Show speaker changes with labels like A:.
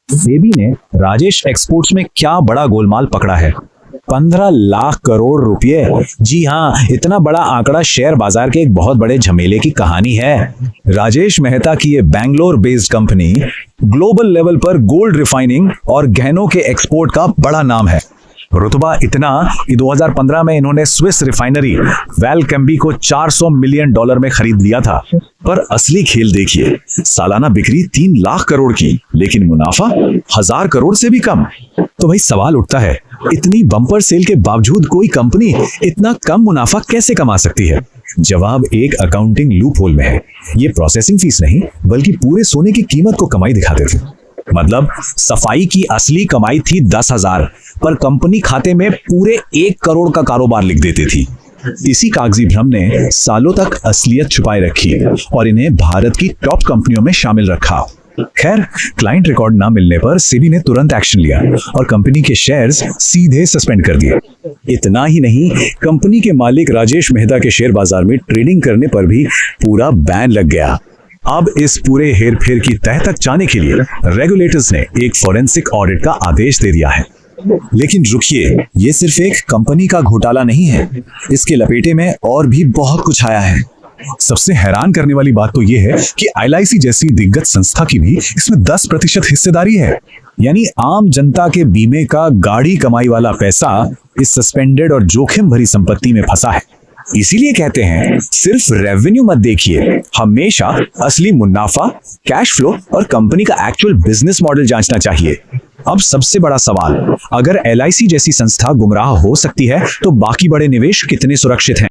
A: सेबी ने राजेश एक्सपोर्ट्स में क्या बड़ा गोलमाल पकड़ा है। 15 लाख करोड़ रुपए। जी हाँ, इतना बड़ा आंकड़ा शेयर बाजार के एक बहुत बड़े झमेले की कहानी है। राजेश मेहता की ये Bangalore based company global level पर गोल्ड रिफाइनिंग और गहनों के एक्सपोर्ट का बड़ा नाम है। रुतबा इतना कि 2015 में इन्होंने स्विस रिफाइनरी वैलकम्बी को $400 मिलियन में खरीद लिया था। पर असली खेल देखिए, सालाना बिक्री 3 लाख करोड़ की, लेकिन मुनाफा 1000 करोड़ से भी कम। तो भाई सवाल उठता है, इतनी बम्पर सेल के बावजूद कोई कंपनी इतना कम मुनाफा कैसे कमा सकती है? जवाब एक अकाउंटिंग लूप होल में है। ये प्रोसेसिंग फीस नहीं, बल्कि पूरे सोने की कीमत को कमाई दिखाते थे। मतलब सफाई की असली कमाई थी 10,000, पर कंपनी खाते में पूरे 1 करोड़ का कारोबार लिख देती थी। इसी कागजी भ्रम ने सालों तक असलियत छुपाए रखी और इन्हें भारत की टॉप कंपनियों में शामिल रखा। खैर, क्लाइंट रिकॉर्ड ना मिलने पर सेबी ने तुरंत एक्शन लिया और कंपनी के शेयर्स सीधे सस्पेंड कर दिए। इतना ही नहीं, कंपनी के मालिक राजेश मेहता के शेयर बाजार में ट्रेडिंग करने पर भी पूरा बैन लग गया। अब इस पूरे हेरफेर की तह तक जाने के लिए रेगुलेटर्स ने एक फॉरेंसिक ऑडिट का आदेश दे दिया है। लेकिन रुकिए, ये सिर्फ एक कंपनी का घोटाला नहीं है, इसके लपेटे में और भी बहुत कुछ आया है। सबसे हैरान करने वाली बात तो यह है कि LIC जैसी दिग्गज संस्था की भी इसमें 10% हिस्सेदारी है। यानी आम जनता के बीमे का गाढ़ी कमाई वाला पैसा इस सस्पेंडेड और जोखिम भरी संपत्ति में फंसा है। इसीलिए कहते हैं, सिर्फ रेवेन्यू मत देखिए, हमेशा असली मुनाफा, कैश फ्लो और कंपनी का एक्चुअल बिजनेस मॉडल जांचना चाहिए। अब सबसे बड़ा सवाल, अगर LIC जैसी संस्था गुमराह हो सकती है, तो बाकी बड़े निवेश कितने सुरक्षित हैं?